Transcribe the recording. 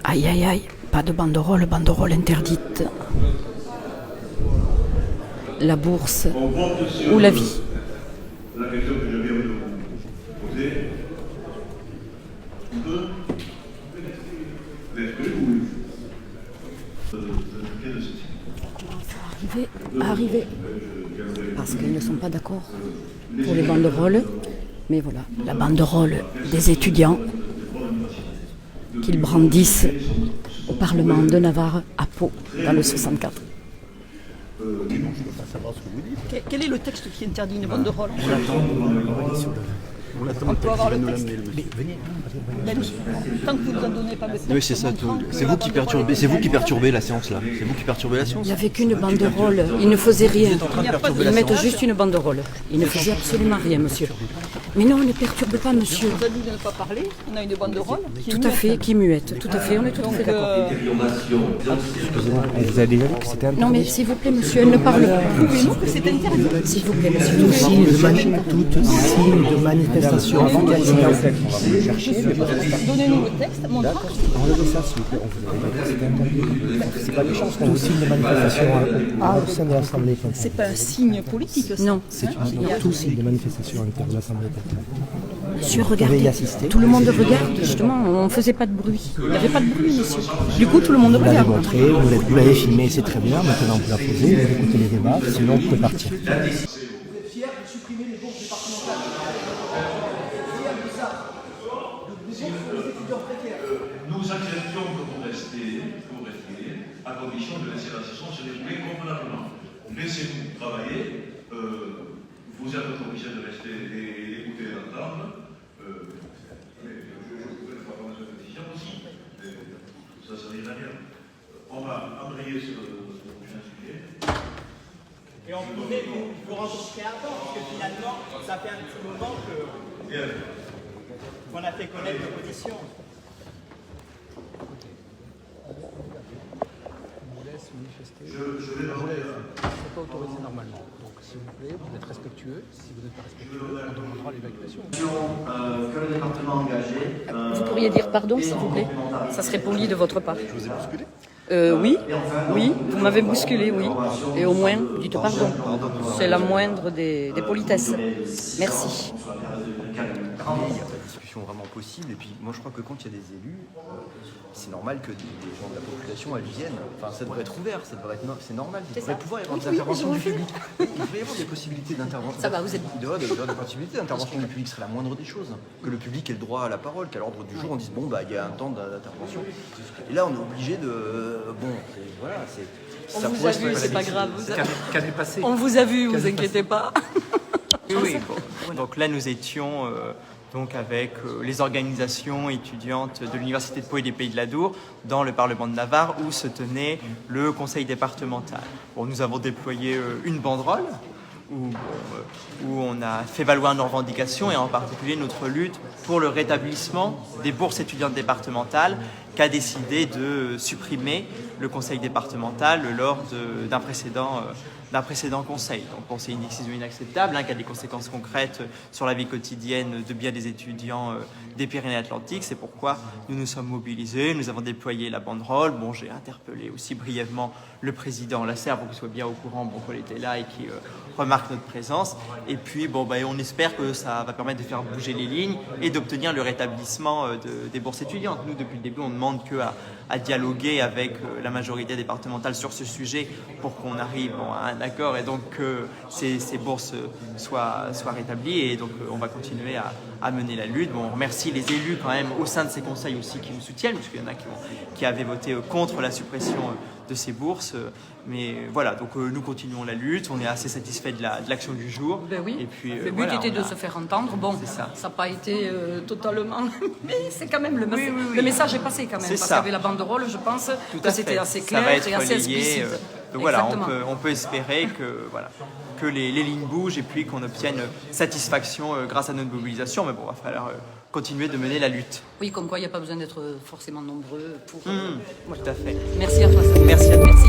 Aïe aïe aïe, pas de banderole, banderole interdite. La bourse ou la vie. La question que je viens de vous poser, Arriver, parce qu'ils ne sont pas d'accord pour les banderoles, mais voilà, la banderole des étudiants qu'ils brandissent au Parlement de Navarre à Pau dans le 64. Quel est le texte qui interdit une banderole? On peut avoir le texte. Tant que vous ne nous en donnez pas le texte. Oui, c'est ça. C'est vous qui perturbez. C'est vous qui perturbez la séance là. C'est vous qui perturbez la séance. Il n'y avait qu'une banderole, ils ne faisaient rien. Il Ils mettent juste une banderole. Ils ne faisaient absolument rien, monsieur. Mais non, ne perturbe pas, monsieur. On a dit de ne pas parler, on a une banderole qui est Tout à fait, qui muette. Tout à fait, on est tout à fait d'accord. Excusez-moi, on vous a déjà dit que c'était Non, mais s'il vous plaît, monsieur, elle ne parle pas. Pouvez-nous que c'est interdit? S'il vous plaît, monsieur. tout signe de manifestation anti-gazière. Donnez-nous le texte, montrez. Enlevez ça, s'il vous plaît. On vous a déjà dit que c'était interdit. C'est pas des chances qu'on vous signe de manifestation au sein de l'Assemblée. C'est pas un signe politique, ça. Non. C'est tout signe de manifestation à l'intérieur de l'Assemblée. Monsieur, Vous pouvez y regardez. assister. Tout le monde regarde, justement. On ne faisait pas de bruit. Il n'y avait pas de bruit, monsieur. Du coup, tout le monde Vous l'avez regarde. montré, vous l'avez filmé, c'est très bien. Maintenant, vous la posez, vous écoutez les débats, sinon vous pouvez partir. Vous êtes fiers de supprimer les bourses départementales? Fiers de ça? Les bourses pour les étudiants précaires? nous acceptons que vous restiez, à condition de laisser la session se dérouler convenablement. Laissez-nous travailler, vous êtes obligés de rester et d'écouter et d'entendre. Je pouvais prendre cette décision aussi, mais ça ne servira à rien. On va embrayer sur le prochain sujet. Et on pouvait vous rencontrer avant, parce que finalement, ça fait un petit moment qu'on a fait connaître nos positions. Je vais demander C'est pas autorisé normalement. Donc s'il vous plaît, vous êtes respectueux. Si vous n'êtes pas respectueux, on demandera l'évacuation. Que le département engagé. Vous pourriez dire pardon, s'il vous plaît? Ça serait poli de votre part. Je vous ai bousculé. Oui, vous m'avez bousculé, oui. Et au moins, dites pardon. C'est la moindre des politesses. Merci. Il y a des discussions vraiment possibles. Et puis moi je crois que quand il y a des élus, c'est normal que des gens de la population elles viennent. Enfin ça devrait être ouvert, c'est normal. Il devrait pouvoir y avoir des interventions du public. Il devrait y avoir des possibilités d'intervention. Ça va, vous êtes... Il devrait y avoir des possibilités d'intervention du public, ce serait la moindre des choses. Que le public ait le droit à la parole, qu'à l'ordre du jour on dise bon bah il y a un temps d'intervention. Et là on est obligé de On vous a vu, c'est pas grave. Qu'année passée. On vous a vu, vous inquiétez pas. Oui. Bon. Donc là, nous étions donc avec les organisations étudiantes de l'Université de Pau et des Pays de l'Adour dans le Parlement de Navarre où se tenait le conseil départemental. Bon, nous avons déployé une banderole où on a fait valoir nos revendications et en particulier notre lutte pour le rétablissement des bourses étudiantes départementales qu'a décidé de supprimer le conseil départemental lors d'un précédent conseil. Donc bon, c'est une décision inacceptable qui a des conséquences concrètes sur la vie quotidienne de bien des étudiants des Pyrénées-Atlantiques. C'est pourquoi nous nous sommes mobilisés, nous avons déployé la banderole. Bon, j'ai interpellé aussi brièvement le président Lasserre pour qu'il soit bien au courant qu'on était là et qu'il remarque notre présence. Et puis on espère que ça va permettre de faire bouger les lignes et d'obtenir le rétablissement des bourses étudiantes. Nous, depuis le début, on ne demande qu'à dialoguer avec la majorité départementale sur ce sujet pour qu'on arrive à un accord et donc que ces bourses soient rétablies. Et donc on va continuer à mener la lutte. Bon, on remercie les élus quand même au sein de ces conseils aussi qui nous soutiennent, puisqu'il y en a qui avaient voté contre la suppression de ces bourses. Mais voilà, donc nous continuons la lutte, on est assez satisfait de l'action du jour. Ben oui, et puis, le but était de se faire entendre. Bon, ça n'a pas été totalement... Mais c'est quand même le message est passé quand même. Parce ça. qu'avec la banderole, je pense que c'était assez Ça clair va être et assez relayé, explicite. donc voilà, Exactement. on peut espérer que les lignes bougent et puis qu'on obtienne satisfaction grâce à notre mobilisation. Mais bon, il va falloir continuer de mener la lutte. Oui, comme quoi il n'y a pas besoin d'être forcément nombreux pour... Tout à fait. Merci à toi, Sam. Merci à toi. Merci.